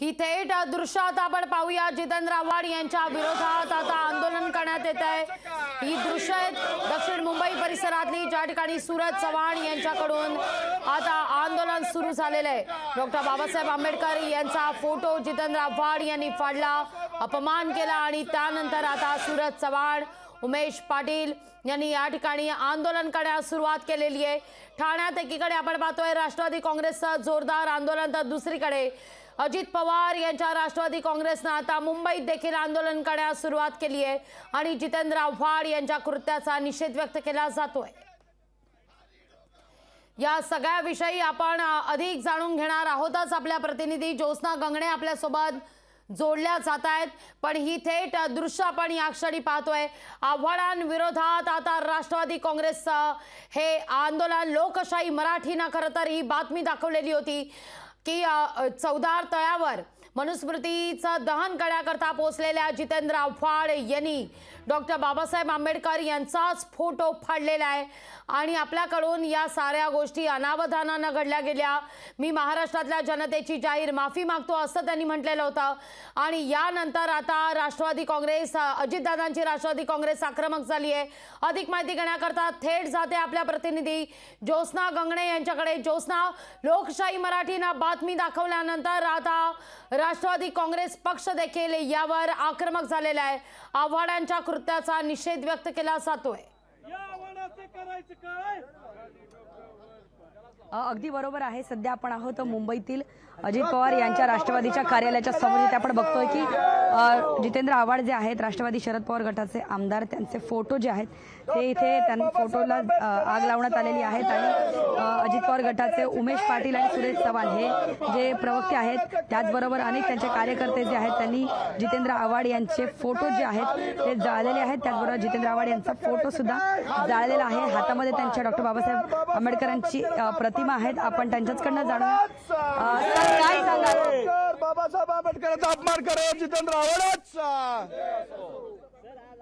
ही थेट दृश्यात आपण पाहूया। जितेंद्र आव्हाड यांच्या विरोधात आता आंदोलन करण्यात येत आहे। ही दृश्य आहेत दक्षिण मुंबई परिसरातली, ज्या ठिकाणी सूरज चव्हाण यांच्याकडून आता आंदोलन सुरू झालेलं आहे। डॉक्टर बाबासाहेब आंबेडकर यांचा फोटो जितेंद्र आव्हाड यांनी फाडला, अपमान केला आणि त्यानंतर आता सूरज चव्हाण, उमेश पाटील यांनी या ठिकाणी आंदोलन करण्यास सुरुवात केलेली आहे। ठाण्यात एकीकडे आपण पाहतोय राष्ट्रवादी काँग्रेसचं जोरदार आंदोलन, तर दुसरीकडे अजित पवार यांच्या राष्ट्रवादी काँग्रेसने आता मुंबईत देखील आंदोलन करण्यास सुरुवात केली आहे आणि जितेंद्र आव्हाड यांच्या कृत्याचा निषेध व्यक्त केला जातोय। या सगळ्या विषयी आपण अधिक जाणून घेणार आहोतच। आपल्या प्रतिनिधी ज्योत्स्ना गंगणे आपल्या सोबत जोडल्या जात आहेत, पण ही थेट दृश्य आपण या क्षणी पाहतोय। आव्हाडांविरोधात आता राष्ट्रवादी काँग्रेसचं हे आंदोलन, लोकशाही मराठीनं खरं तर ही बातमी दाखवलेली होती की चौदार तळ्यावर मनुस्मृतीचं दहन करण्याकरता पोहोचलेल्या जितेंद्र आव्हाड यांनी डॉक्टर बाबासाहेब आंबेडकर यांचाच फोटो फाडलेला आहे आणि आपल्याकडून या साऱ्या गोष्टी अनावधानानं घडल्या गेल्या। मी महाराष्ट्रातल्या जनतेची जाहीर माफी मागतो असं त्यांनी म्हटलेलं होतं आणि यानंतर आता राष्ट्रवादी काँग्रेस, अजितदादांची राष्ट्रवादी काँग्रेस आक्रमक झाली आहे। अधिक माहिती घेण्याकरता थेट जाते आपल्या प्रतिनिधी ज्योत्स्ना गंगणे यांच्याकडे। ज्योत्स्ना, लोकशाही मराठीनं बातमी दाखवल्यानंतर आता राष्ट्रवादी काँग्रेस पक्ष देखील यावर आक्रमक झालेला आहे। आव्हाडांच्या कृत्याचा निषेध व्यक्त केला जातोय। अगदी बरोबर आहे। सध्या आपण आहोत मुंबईतील अजित पवार यांच्या राष्ट्रवादीच्या कार्यालयाच्या समोर। इथे आपण बघतोय की जितेंद्र आव्हाड जे आहेत राष्ट्रवादी शरद पवार गटाचे आमदार, त्यांचे फोटो जे आहेत ते इथे त्यांना फोटोला आग लावण्यात आलेली आहेत आणि अजित पवार गटाचे उमेश पाटील आणि सुरेश चव्हाण हे जे प्रवक्ते आहेत, त्याचबरोबर अनेक त्यांचे कार्यकर्ते जे आहेत त्यांनी जितेंद्र आव्हाड यांचे फोटो जे आहेत ते जाळलेले आहेत। त्याचबरोबर जितेंद्र आव्हाड यांचा फोटो सुद्धा जाळलेला आहे। हातामध्ये त्यांच्या डॉक्टर बाबासाहेब आंबेडकरांची प्रतिमा आहेत। आपण त्यांच्याचकडनं जाणून काय सांगाल? बाबासाहेब आंबेडकरांचा अपमान करत जितेंद्र आव्हाडांचा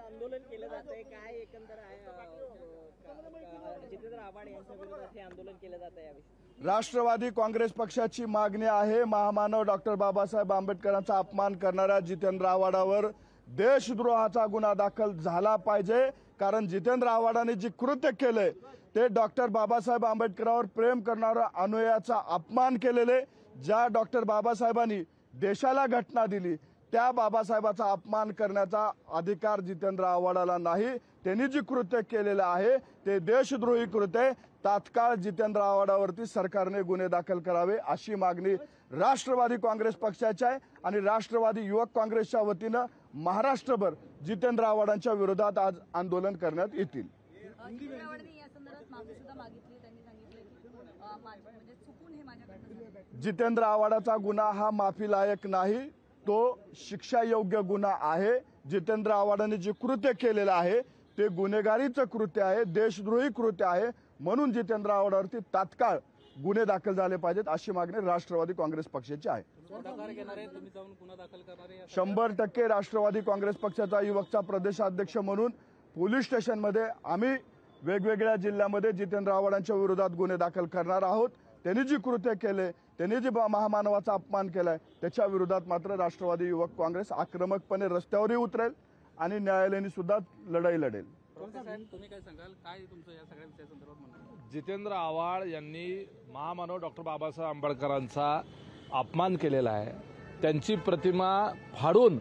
आंदोलन केलं जातंय, काय एकंदर आहे जितेंद्र आव्हाड यांच्या विरोधात हे आंदोलन केलं जातंय याविषयी? राष्ट्रवादी काँग्रेस पक्षाची मागणी आहे, महामानव डॉक्टर बाबासाहेब आंबेडकरांचा अपमान करणाऱ्या जितेंद्र आव्हाडावर देशद्रोहाचा गुन्हा दाखल झाला पाहिजे। कारण जितेंद्र आव्हाडांनी जी कृत्य केले ते डॉक्टर बाबासाहेब आंबेडकरांवर प्रेम करणाऱ्या अनुयायाचा अपमान केलेले। ज्या डॉक्टर बाबासाहेबांनी देशाला घटना दिली त्या बाबासाहेबाचा अपमान करण्याचा अधिकार जितेंद्र आव्हाडाला नाही। त्यांनी जी कृत्य केलेलं आहे ते देशद्रोही कृत्य, तात्काळ जितेंद्र आव्हाडावरती सरकारने गुन्हे दाखल करावे अशी मागणी राष्ट्रवादी काँग्रेस पक्षाची आहे आणि राष्ट्रवादी युवक काँग्रेसच्या वतीनं महाराष्ट्रभर जितेंद्र आव्हाडांच्या विरोधात आज आंदोलन करण्यात येतील। जितेंद्र आव्हाडाचा गुन्हा हा माफीलायक नाही, तो शिक्षायोग्य गुन्हा आहे। जितेंद्र आव्हाडांनी जे कृत्य केलेलं आहे ते गुन्हेगारीचं कृत्य आहे, देशद्रोही कृत्य आहे। म्हणून जितेंद्र आव्हाडावरती तात्काळ गुन्हे दाखल झाले पाहिजेत अशी मागणी राष्ट्रवादी काँग्रेस पक्षाची आहे। 100% राष्ट्रवादी काँग्रेस पक्षाचा युवकचा प्रदेशाध्यक्ष म्हणून पोलीस स्टेशनमध्ये आम्ही वेगवेगळ्या जिल्ह्यामध्ये जितेंद्र आव्हाडांच्या विरोधात गुन्हे दाखल करणार आहोत। त्यांनी जी कृत्य केले, त्यांनी जे महामानवाचा अपमान केलाय त्याच्या विरोधात मात्र राष्ट्रवादी युवक काँग्रेस आक्रमकपणे रस्त्यावरही उतरेल आणि न्यायालयाने सुद्धा लढाई लढेल। तुम्ही काय सांगाल, काय तुमचं या सगळ्या विषयासंदर्भात म्हणणं? जितेंद्र आव्हाड यांनी महामानव डॉक्टर बाबासाहेब आंबेडकरांचा अपमान केलेला आहे, त्यांची प्रतिमा फाडून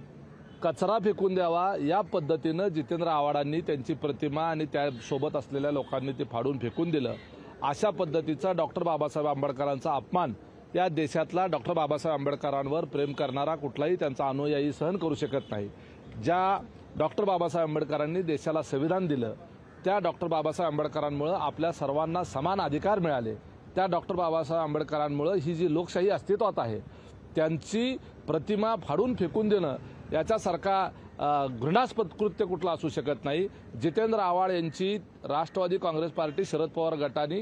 कचरा फेकून द्यावा या पद्धतीनं जितेंद्र आव्हाडांनी त्यांची प्रतिमा आणि त्यासोबत असलेल्या लोकांनी ते फाडून फेकून दिलं। अशा पद्धतीचा डॉक्टर बाबासाहेब आंबेडकरांचा अपमान या देशातला डॉक्टर बाबासाहेब आंबेडकरांवर प्रेम करणारा कुठलाही त्यांचा अनुयायी सहन करू शकत नाही। ज्या डॉक्टर बाबासाहेब आंबेडकरांनी देशाला संविधान दिलं त्या डॉक्टर बाबासाहेब आंबेडकरांमुळे आपल्या सर्वांना समान अधिकार मिळाले। त्या डॉक्टर बाबासाहेब आंबेडकरांमुळे ही जी लोकशाही अस्तित्वात आहे त्यांची प्रतिमा फाडून फेकून देणं याच्यासारखा घृणास्पद कृत्य कुठला असू शकत नाही। जितेंद्र आव्हाड यांची राष्ट्रवादी काँग्रेस पार्टी, शरद पवार गटाने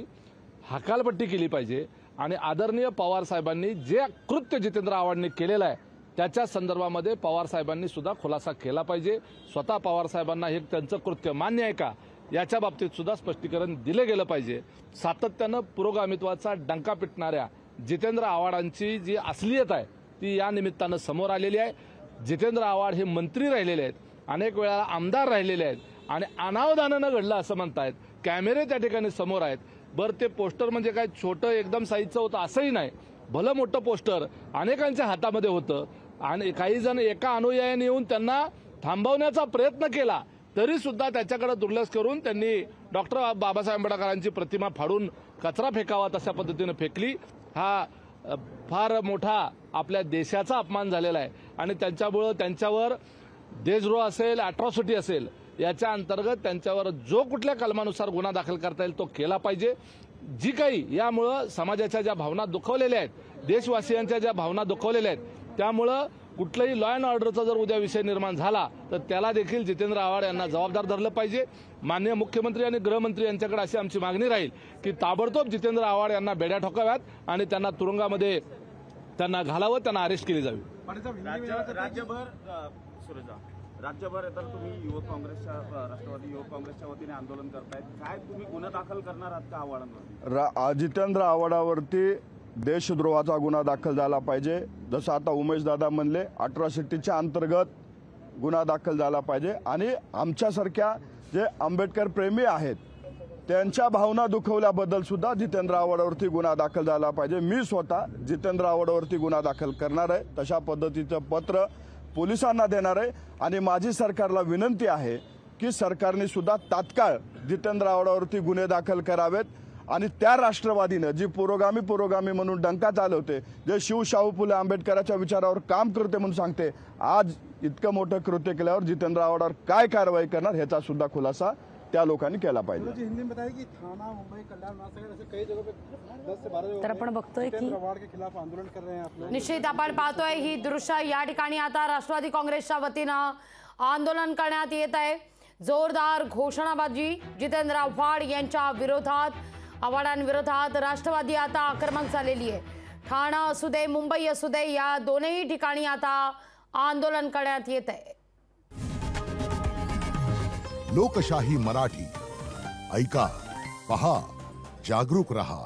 हकालपट्टी केली पाहिजे आणि आदरणीय पवार साहेबांनी जे कृत्य जितेंद्र आव्हाडने केलेलं आहे त्याच्या संदर्भामध्ये पवार साहेबांनी सुद्धा खुलासा केला पाहिजे। स्वतः पवार साहेबांना हे त्यांचं कृत्य मान्य आहे का याच्या बाबतीत सुद्धा स्पष्टीकरण दिले गेलं पाहिजे। सातत्यानं पुरोगामित्वाचा डंका पिटणाऱ्या जितेंद्र आव्हाडांची जी असलियत आहे ती या निमित्तानं समोर आलेली आहे। जितेंद्र आव्हाड हे मंत्री राहिलेले आहेत, अनेक वेळा आमदार राहिलेले आहेत आणि अनावधानानं घडलं असं म्हणतायत। कॅमेरे त्या ठिकाणी समोर आहेत। बरं, ते पोस्टर म्हणजे काय छोटं एकदम साईजचं होतं असंही नाही, भलं मोठं पोस्टर अनेकांच्या हातामध्ये होतं आणि काही जण एका अनुयायाने येऊन त्यांना थांबवण्याचा प्रयत्न केला, तरी सुद्धा त्याच्याकडे दुर्लक्ष करून त्यांनी डॉक्टर बाबासाहेब आंबेडकरांची प्रतिमा फाडून कचरा फेकावा तशा पद्धतीने फेकली। हा फार मोठा आपल्या देशाचा अपमान झालेला आहे आणि त्यांच्यावर देशद्रोह असेल, अॅट्रॉसिटी असेल, याच्या अंतर्गत त्यांच्यावर जो कुठल्या कलमानुसार गुन्हा दाखल करता येईल तो केला पाहिजे। जी काही यामुळं समाजाच्या ज्या भावना दुखवलेल्या आहेत, देशवासियांच्या ज्या भावना दुखवलेल्या आहेत, त्यामुळं कुठलंही लॉ अँड ऑर्डरचा जर उद्या विषय निर्माण झाला तर त्याला देखील जितेंद्र आव्हाड यांना जबाबदार धरलं पाहिजे। माननीय मुख्यमंत्री आणि गृहमंत्री यांच्याकडे अशी आमची मागणी राहील की ताबडतोब जितेंद्र आव्हाड यांना बेड्या ठोकाव्यात आणि त्यांना तुरुंगामध्ये त्यांना घालावं, त्यांना अरेस्ट केली जावी। राज्यभर तर तुम्ही युवक काँग्रेसच्या राष्ट्रवादी युवक काँग्रेसच्या वतीने आंदोलन करतायत, काय तुम्ही गुन्हा दाखल करणार आहात का आव्हाडांवर? जितेंद्र आव्हाडावरती देशद्रोहाचा गुन्हा दाखल झाला पाहिजे। जसं आता उमेश दादा म्हणले, अॅट्रॉसिटीच्या अंतर्गत गुन्हा दाखल झाला पाहिजे आणि आमच्यासारख्या जे आंबेडकर प्रेमी आहेत त्यांच्या भावना दुखवल्याबद्दल सुद्धा जितेंद्र आव्हाडावरती गुन्हा दाखल झाला पाहिजे। मी स्वतः जितेंद्र आव्हाडावरती गुन्हा दाखल करणार आहे, तशा पद्धतीचं पत्र पोलिसांना देणार आहे आणि माझी सरकारला विनंती आहे की सरकारने सुद्धा तात्काळ जितेंद्र आव्हाडावरती गुन्हे दाखल करावेत आणि त्या राष्ट्रवादीनं जी पुरोगामी म्हणून डंका चालवते, जे शाहू फुले आंबेडकरांच्या विचारावर काम करते म्हणून सांगते, आज इतकं मोठं कृत्य केल्यावर जितेंद्र आव्हाडावर काय कारवाई करणार ह्याचा सुद्धा खुलासा त्या लोकांनी केला पाहिजे। हिंदी में बताया कि थाना मुंबई कल्याण ऐसे कई जगहों पे 10 से 12 तर आपण बघतोय की आव्हाड के खिलाफ आंदोलन कर रहे हैं आप लोग। निश्चित आपण पाहतोय ही दृश्य या ठिकाणी आता राष्ट्रवादी काँग्रेसच्या वतीनं आंदोलन करण्यात येत आहे। जोरदार घोषणाबाजी जितेंद्र आव्हाड यांच्या विरोधात, आव्हाडांविरोधात राष्ट्रवादी आता आक्रमक झालेली आहे। ठाणा असू दे, मुंबई असू दे, या दोनही ठिकाणी आता आंदोलन करण्यात येत आहे। लोकशाही मराठी ऐका, पहा, जागरूक रहा।